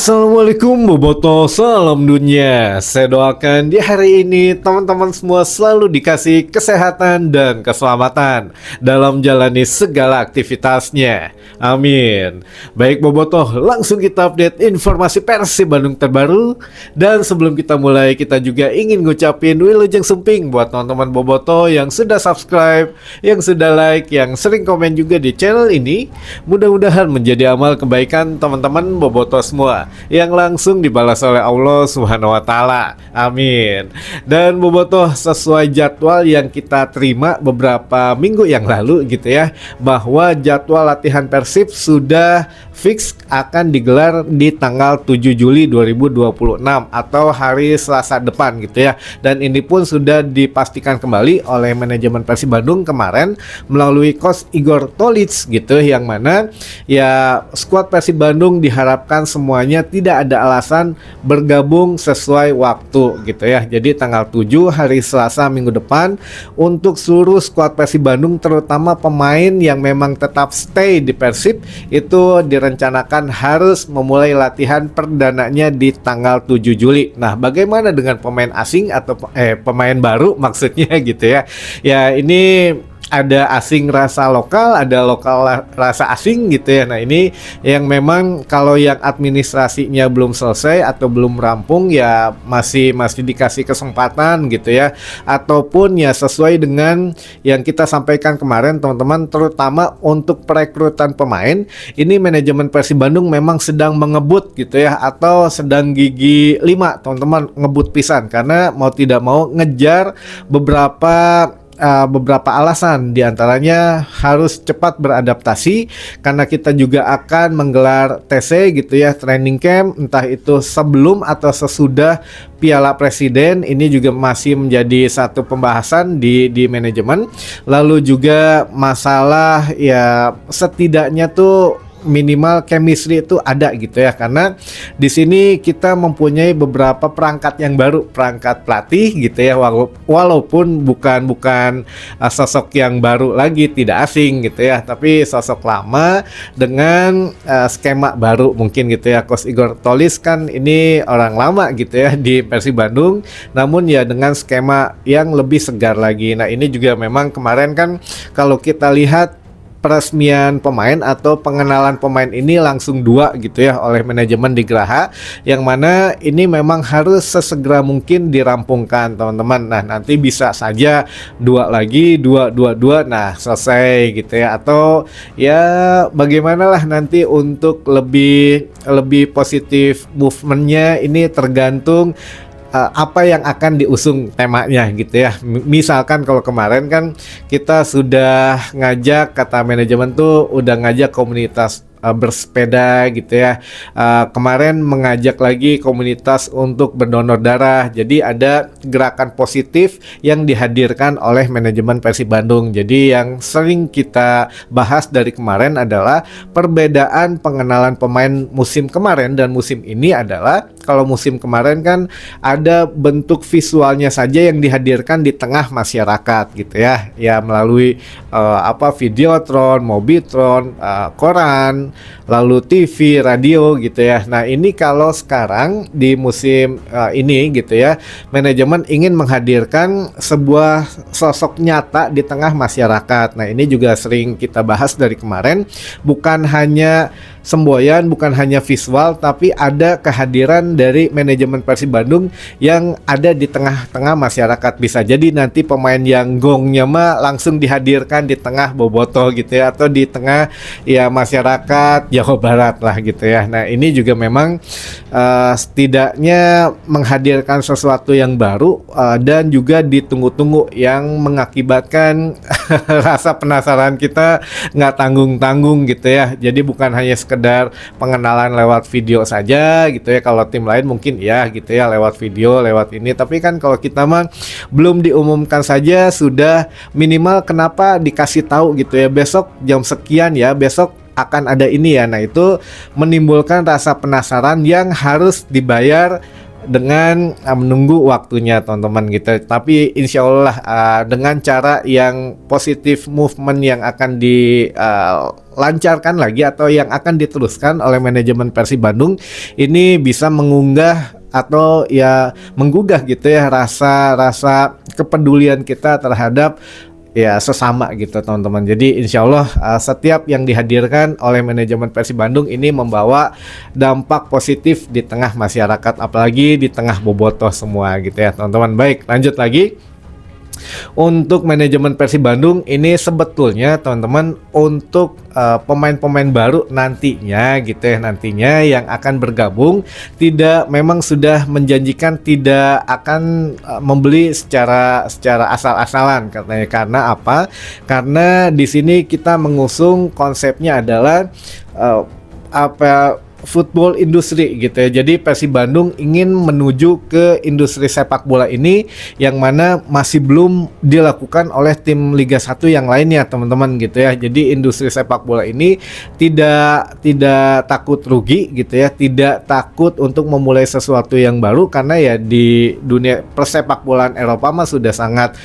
Assalamualaikum Boboto, salam dunia. Saya doakan di hari ini teman-teman semua selalu dikasih kesehatan dan keselamatan dalam jalani segala aktivitasnya. Amin. Baik Boboto, langsung kita update informasi Persib Bandung terbaru. Dan sebelum kita mulai, kita juga ingin ngucapin wilujeng sumping buat teman-teman Boboto yang sudah subscribe, yang sudah like, yang sering komen juga di channel ini. Mudah-mudahan menjadi amal kebaikan teman-teman Boboto semua yang langsung dibalas oleh Allah Subhanahu wa taala. Amin. Dan Boboto, sesuai jadwal yang kita terima beberapa minggu yang lalu gitu ya, bahwa jadwal latihan Persib sudah fix akan digelar di tanggal 7 Juli 2026 atau hari Selasa depan gitu ya. Dan ini pun sudah dipastikan kembali oleh manajemen Persib Bandung kemarin melalui coach Igor Tolic gitu, yang mana ya skuad Persib Bandung diharapkan semuanya tidak ada alasan bergabung sesuai waktu gitu ya. Jadi tanggal 7 hari Selasa minggu depan untuk seluruh skuad Persib Bandung, terutama pemain yang memang tetap stay di Persib, itu direncanakan harus memulai latihan perdananya di tanggal 7 Juli. Nah, bagaimana dengan pemain asing atau pemain baru maksudnya gitu ya. Ya ini ada asing rasa lokal, ada lokal rasa asing gitu ya. Nah ini yang memang kalau yang administrasinya belum selesai atau belum rampung ya masih dikasih kesempatan gitu ya. Ataupun ya sesuai dengan yang kita sampaikan kemarin teman-teman, terutama untuk perekrutan pemain, ini manajemen Persib Bandung memang sedang mengebut gitu ya, atau sedang gigi 5 teman-teman, ngebut pisan karena mau tidak mau ngejar beberapa alasan, diantaranya harus cepat beradaptasi karena kita juga akan menggelar TC gitu ya, training camp, entah itu sebelum atau sesudah Piala Presiden. Ini juga masih menjadi satu pembahasan di manajemen. Lalu juga masalah ya setidaknya tuh minimal chemistry itu ada gitu ya, karena di sini kita mempunyai beberapa perangkat yang baru, perangkat pelatih gitu ya, walaupun bukan sosok yang baru lagi, tidak asing gitu ya, tapi sosok lama dengan skema baru mungkin gitu ya. Coach Igor Tolic kan ini orang lama gitu ya di Persib Bandung, namun ya dengan skema yang lebih segar lagi. Nah ini juga memang kemarin kan kalau kita lihat peresmian pemain atau pengenalan pemain ini langsung 2 gitu ya oleh manajemen di Geraha, yang mana ini memang harus sesegera mungkin dirampungkan teman-teman. Nah nanti bisa saja 2 lagi, 2 nah selesai gitu ya, atau ya bagaimanalah nanti untuk lebih positif movementnya, ini tergantung apa yang akan diusung temanya gitu ya. Misalkan kalau kemarin kan kita sudah ngajak, kata manajemen tuh udah ngajak komunitas bersepeda gitu ya. Kemarin mengajak lagi komunitas untuk berdonor darah. Jadi ada gerakan positif yang dihadirkan oleh manajemen Persib Bandung. Jadi yang sering kita bahas dari kemarin adalah perbedaan pengenalan pemain musim kemarin dan musim ini adalah, kalau musim kemarin kan ada bentuk visualnya saja yang dihadirkan di tengah masyarakat gitu ya. Ya melalui Videotron, Mobitron, koran, lalu TV, radio gitu ya. Nah ini kalau sekarang di musim ini gitu ya, manajemen ingin menghadirkan sebuah sosok nyata di tengah masyarakat. Nah ini juga sering kita bahas dari kemarin, bukan hanya semboyan, bukan hanya visual, tapi ada kehadiran dari manajemen Persib Bandung yang ada di tengah-tengah masyarakat. Bisa jadi nanti pemain yang gongnya mah langsung dihadirkan di tengah Boboto gitu ya, atau di tengah ya masyarakat Jawa Barat lah gitu ya. Nah ini juga memang setidaknya menghadirkan sesuatu yang baru dan juga ditunggu-tunggu, yang mengakibatkan rasa penasaran kita nggak tanggung-tanggung gitu ya. Jadi bukan hanya sekedar pengenalan lewat video saja gitu ya. Kalau tim lain mungkin ya gitu ya, lewat video, lewat ini. Tapi kan kalau kita mah belum diumumkan saja sudah minimal kenapa dikasih tahu gitu ya, besok jam sekian ya, besok akan ada ini ya. Nah itu menimbulkan rasa penasaran yang harus dibayar dengan menunggu waktunya teman-teman gitu. Tapi insya Allah dengan cara yang positif movement yang akan dilancarkan lagi atau yang akan diteruskan oleh manajemen Persib Bandung ini bisa mengunggah atau ya menggugah gitu ya rasa kepedulian kita terhadap ya sesama gitu teman-teman. Jadi insya Allah setiap yang dihadirkan oleh manajemen Persib Bandung ini membawa dampak positif di tengah masyarakat, apalagi di tengah bobotoh semua gitu ya teman-teman. Baik, lanjut lagi. Untuk manajemen Persib Bandung ini sebetulnya teman-teman untuk pemain-pemain baru nantinya gitu ya, nantinya yang akan bergabung tidak, memang sudah menjanjikan tidak akan membeli secara asal-asalan katanya. Karena apa? Karena di sini kita mengusung konsepnya adalah football industri gitu ya. Jadi Persib Bandung ingin menuju ke industri sepak bola ini yang mana masih belum dilakukan oleh tim Liga 1 yang lainnya teman-teman gitu ya. Jadi industri sepak bola ini tidak takut rugi gitu ya, tidak takut untuk memulai sesuatu yang baru karena ya di dunia persepak bolaan Eropa mah sudah sangat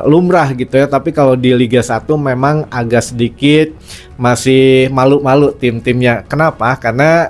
lumrah gitu ya. Tapi kalau di Liga 1 memang agak sedikit masih malu-malu tim-timnya. Kenapa? Karena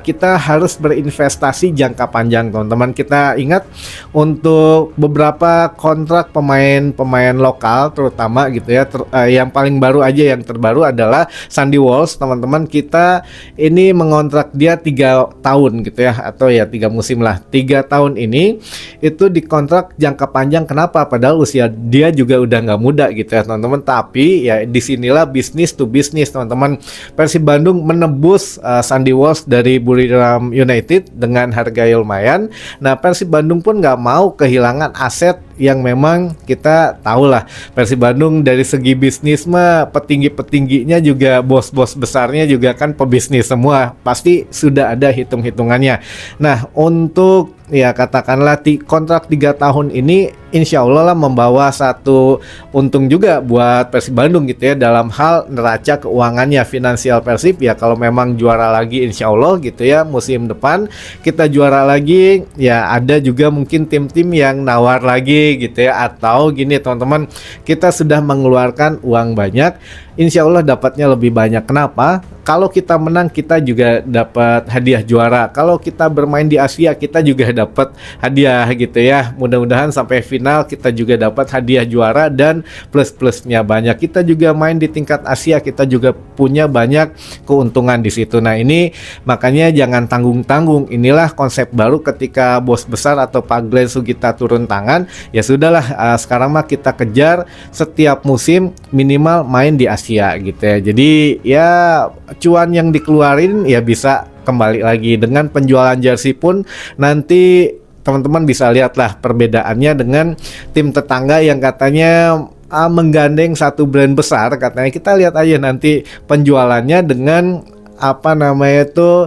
kita harus berinvestasi jangka panjang teman-teman. Kita ingat untuk beberapa kontrak pemain lokal terutama gitu ya, yang paling baru aja, yang terbaru adalah Sandy Walsh teman-teman. Kita ini mengontrak dia 3 tahun gitu ya, atau ya 3 musim lah. 3 tahun ini itu dikontrak jangka panjang. Kenapa? Padahal usia dia juga udah nggak muda gitu ya teman-teman. Tapi ya disinilah bisnis to bisnis teman-teman. Persib Bandung menebus Sandy Walsh dari Buriram United dengan harga yang lumayan. Nah, Persib Bandung pun nggak mau kehilangan aset yang memang kita tahu lah Persib Bandung dari segi bisnis mah petinggi-petingginya juga, bos-bos besarnya juga kan pebisnis semua, pasti sudah ada hitung-hitungannya. Nah, untuk ya katakanlah kontrak 3 tahun ini insya Allah lah membawa satu untung juga buat Persib Bandung gitu ya, dalam hal neraca keuangannya, finansial Persib ya. Kalau memang juara lagi insya Allah gitu ya, musim depan kita juara lagi ya, ada juga mungkin tim-tim yang nawar lagi gitu ya. Atau gini teman-teman, kita sudah mengeluarkan uang banyak, insya Allah dapatnya lebih banyak. Kenapa? Kalau kita menang kita juga dapat hadiah juara. Kalau kita bermain di Asia kita juga dapat hadiah gitu ya. Mudah-mudahan sampai final kita juga dapat hadiah juara dan plus-plusnya banyak. Kita juga main di tingkat Asia, kita juga punya banyak keuntungan di situ. Nah, ini makanya jangan tanggung-tanggung. Inilah konsep baru ketika bos besar atau Pak Glenn Sugita turun tangan. Ya sudahlah, sekarang mah kita kejar setiap musim minimal main di Asia gitu ya. Jadi ya cuan yang dikeluarin ya bisa kembali lagi. Dengan penjualan jersey pun nanti teman-teman bisa lihatlah perbedaannya dengan tim tetangga yang katanya menggandeng satu brand besar. Katanya kita lihat aja nanti penjualannya dengan apa namanya itu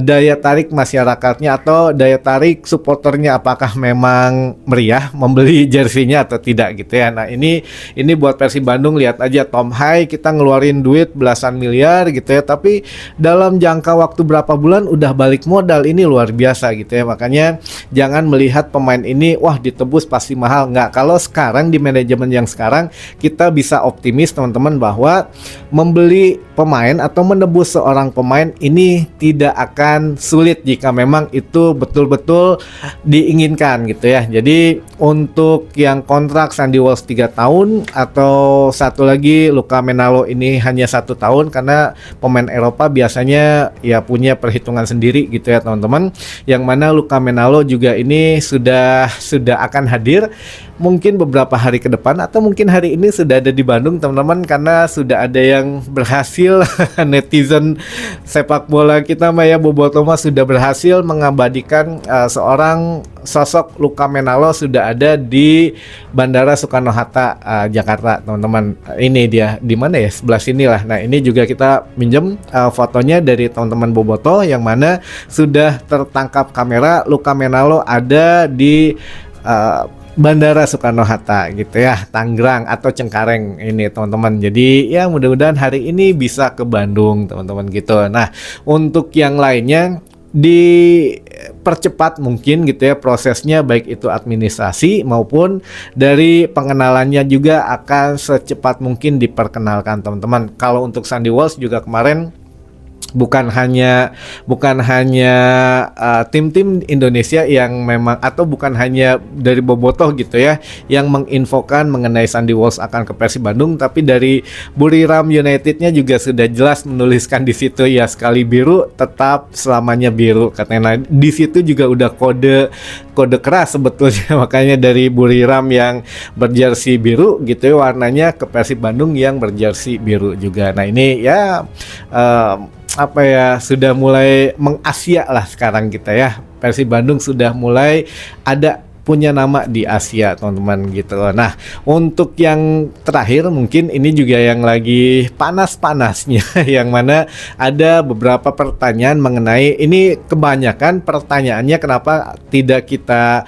daya tarik masyarakatnya atau daya tarik supporternya, apakah memang meriah membeli jersinya atau tidak gitu ya. Nah, ini buat Persib Bandung, lihat aja Tom Hai kita ngeluarin duit belasan miliar gitu ya, tapi dalam jangka waktu berapa bulan udah balik modal. Ini luar biasa gitu ya. Makanya jangan melihat pemain ini wah ditebus pasti mahal, nggak. Kalau sekarang di manajemen yang sekarang kita bisa optimis teman-teman bahwa membeli pemain atau menebus seorang pemain ini tidak akan sulit jika memang itu betul-betul diinginkan gitu ya. Jadi untuk yang kontrak Sandy Walsh 3 tahun atau satu lagi Luka Menalo ini hanya 1 tahun, karena pemain Eropa biasanya ya punya perhitungan sendiri gitu ya teman-teman. Yang mana Luka Menalo juga ini sudah akan hadir mungkin beberapa hari ke depan atau mungkin hari ini sudah ada di Bandung teman-teman, karena sudah ada yang berhasil netizen sepak bola kita mah ya, Bobotoh mah sudah berhasil mengabadikan seorang sosok Luka Menalo sudah ada di Bandara Soekarno-Hatta Jakarta teman-teman. Ini dia di mana ya, sebelah sini lah. Nah, ini juga kita minjem fotonya dari teman-teman Bobotoh yang mana sudah tertangkap kamera Luka Menalo ada di Bandara Soekarno-Hatta gitu ya, Tangerang atau Cengkareng ini teman-teman. Jadi ya mudah-mudahan hari ini bisa ke Bandung teman-teman gitu. Nah, untuk yang lainnya di dipercepat mungkin gitu ya prosesnya, baik itu administrasi maupun dari pengenalannya juga akan secepat mungkin diperkenalkan teman-teman. Kalau untuk Sandy Walsh juga kemarin bukan hanya tim-tim Indonesia yang memang, atau bukan hanya dari Bobotoh gitu ya yang menginfokan mengenai Sandy Walsh akan ke Persib Bandung, tapi dari Buriram Unitednya juga sudah jelas menuliskan di situ ya, sekali biru tetap selamanya biru katanya. Nah, di situ juga udah kode keras sebetulnya makanya dari Buriram yang berjersey biru gitu ya warnanya ke Persib Bandung yang berjersey biru juga. Nah ini ya apa ya, sudah mulai mengasia lah sekarang kita ya. Persib Bandung sudah mulai ada punya nama di Asia teman-teman gitu. Nah untuk yang terakhir mungkin ini juga yang lagi panas-panasnya yang mana ada beberapa pertanyaan mengenai ini, kebanyakan pertanyaannya kenapa tidak kita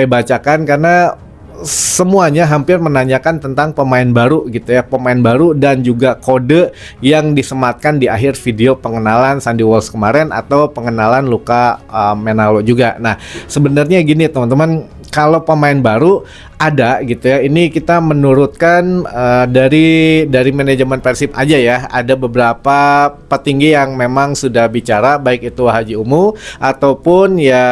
bacakan karena semuanya hampir menanyakan tentang pemain baru gitu ya, pemain baru dan juga kode yang disematkan di akhir video pengenalan Sandy Walsh kemarin atau pengenalan Luka Menalo juga. Nah sebenarnya gini teman-teman, kalau pemain baru ada gitu ya, ini kita menurutkan dari manajemen Persib aja ya, ada beberapa petinggi yang memang sudah bicara, baik itu Haji Umu ataupun ya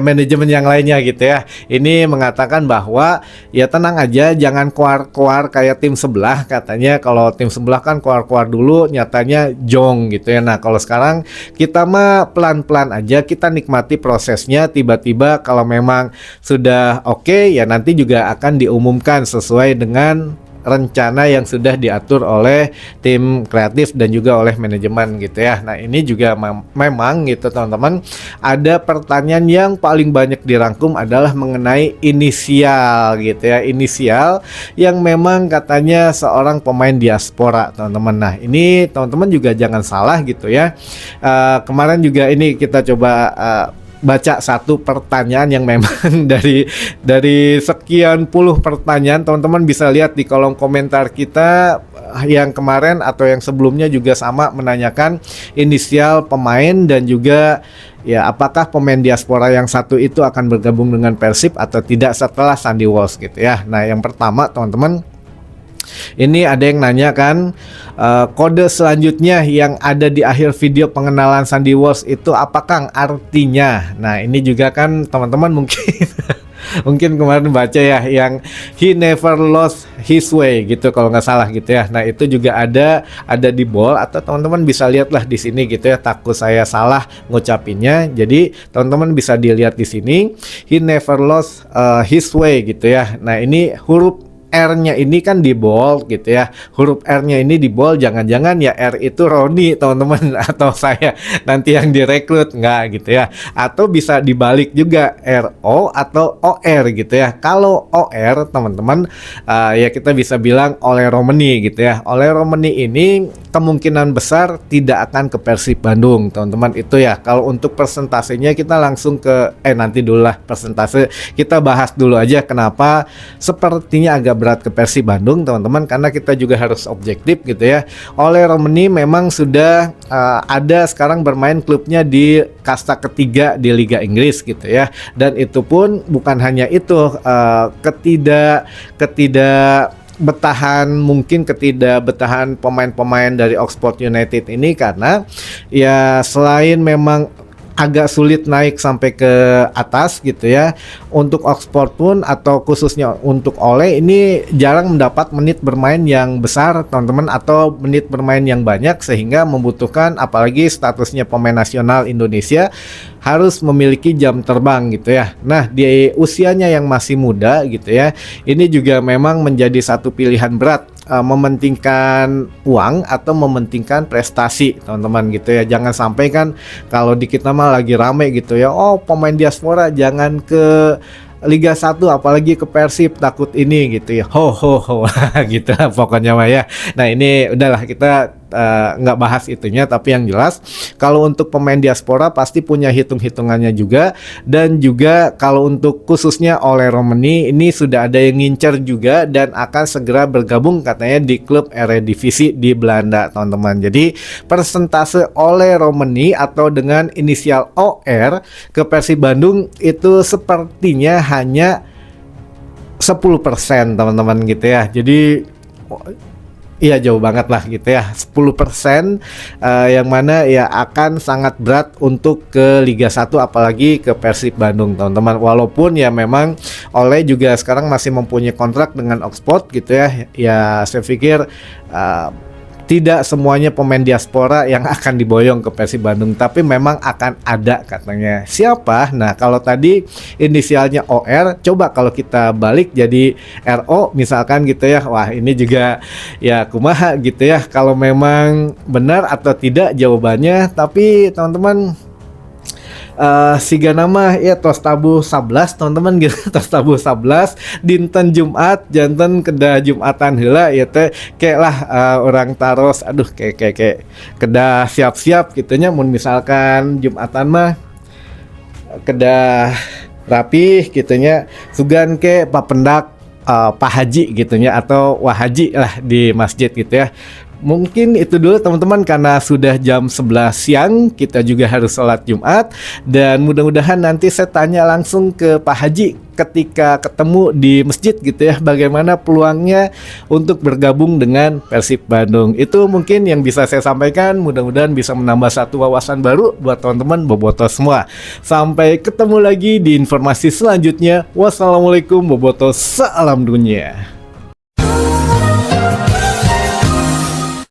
manajemen yang lainnya gitu ya. Ini mengatakan bahwa ya tenang aja, jangan keluar kayak tim sebelah katanya. Kalau tim sebelah kan keluar dulu, nyatanya jong gitu ya. Nah kalau sekarang kita mah pelan-pelan aja, kita nikmati prosesnya. Tiba-tiba kalau memang sudah oke, ya nanti juga akan diumumkan sesuai dengan rencana yang sudah diatur oleh tim kreatif dan juga oleh manajemen gitu ya. Nah ini juga memang gitu teman-teman, ada pertanyaan yang paling banyak dirangkum adalah mengenai inisial gitu ya, inisial yang memang katanya seorang pemain diaspora teman-teman. Nah ini teman-teman juga jangan salah gitu ya. Kemarin juga ini kita coba baca satu pertanyaan yang memang dari sekian puluh pertanyaan, teman-teman bisa lihat di kolom komentar kita yang kemarin atau yang sebelumnya juga sama menanyakan inisial pemain dan juga ya apakah pemain diaspora yang satu itu akan bergabung dengan Persib atau tidak setelah Sandy Walsh gitu ya. Nah yang pertama teman-teman, ini ada yang nanya kan, kode selanjutnya yang ada di akhir video pengenalan Sandy Walsh itu apa Kang artinya? Nah ini juga kan teman-teman mungkin kemarin baca ya yang he never lost his way gitu kalau nggak salah gitu ya. Nah itu juga ada di bold, atau teman-teman bisa lihatlah di sini gitu ya, takut saya salah ngucapinnya. Jadi teman-teman bisa dilihat di sini he never lost his way gitu ya. Nah ini huruf R-nya ini kan di bold gitu ya, huruf R-nya ini di bold, jangan-jangan ya R itu Roni teman-teman atau saya nanti yang direkrut, enggak gitu ya. Atau bisa dibalik juga RO atau OR gitu ya. Kalau OR teman-teman ya kita bisa bilang Ole Romeni gitu ya. Ole Romeni ini kemungkinan besar tidak akan ke Persib Bandung teman-teman itu ya. Kalau untuk persentasenya kita langsung ke nanti dulu lah persentase, kita bahas dulu aja kenapa sepertinya agak berat ke Persib Bandung teman-teman, karena kita juga harus objektif gitu ya. Ole Romeni memang sudah ada sekarang bermain klubnya di kasta ketiga di Liga Inggris gitu ya, dan itu pun bukan hanya itu, ketidakbetahan pemain-pemain dari Oxford United ini, karena ya selain memang agak sulit naik sampai ke atas gitu ya, untuk Oxford pun atau khususnya untuk Ole ini jarang mendapat menit bermain yang besar teman-teman, atau menit bermain yang banyak, sehingga membutuhkan, apalagi statusnya pemain nasional Indonesia, harus memiliki jam terbang gitu ya. Nah di usianya yang masih muda gitu ya, ini juga memang menjadi satu pilihan berat, mementingkan uang atau mementingkan prestasi teman-teman gitu ya. Jangan sampai kan kalau di kita mah lagi rame gitu ya, oh pemain diaspora jangan ke Liga 1 apalagi ke Persib takut ini gitu ya, ho gitu pokoknya mah ya. Nah ini udahlah, kita nggak bahas itunya, tapi yang jelas kalau untuk pemain diaspora pasti punya hitung-hitungannya juga. Dan juga kalau untuk khususnya Ole Romani ini sudah ada yang ngincer juga dan akan segera bergabung katanya di klub Eredivisie di Belanda, teman-teman. Jadi persentase Ole Romani atau dengan inisial OR ke Persib Bandung itu sepertinya hanya 10%, teman-teman, gitu ya. Jadi iya jauh banget lah gitu ya, 10%, yang mana ya akan sangat berat untuk ke Liga 1 apalagi ke Persib Bandung, teman-teman. Walaupun ya memang Ole juga sekarang masih mempunyai kontrak dengan Oxford gitu ya. Ya saya pikir tidak semuanya pemain diaspora yang akan diboyong ke Persib Bandung, tapi memang akan ada katanya. Siapa? Nah, kalau tadi inisialnya OR, coba kalau kita balik jadi RO misalkan gitu ya. Wah, ini juga ya kumaha gitu ya kalau memang benar atau tidak jawabannya. Tapi teman-teman, siga nama ya tos tabuh 11, teman-teman gitu. Tos tabuh 11 dinten Jumat janten kedah Jumatan heula ya teh kayak lah, orang taros aduh kayak kedah siap-siap gitunya. Mun misalkan Jumatan mah kedah rapih gitunya, sugan ke papendak Pak Haji gitunya atau Wah Haji lah di masjid gitu ya. Mungkin itu dulu teman-teman, karena sudah jam 11 siang kita juga harus sholat Jumat. Dan mudah-mudahan nanti saya tanya langsung ke Pak Haji ketika ketemu di masjid gitu ya, bagaimana peluangnya untuk bergabung dengan Persib Bandung. Itu mungkin yang bisa saya sampaikan, mudah-mudahan bisa menambah satu wawasan baru buat teman-teman bobotoh semua. Sampai ketemu lagi di informasi selanjutnya. Wassalamualaikum bobotoh, salam dunia.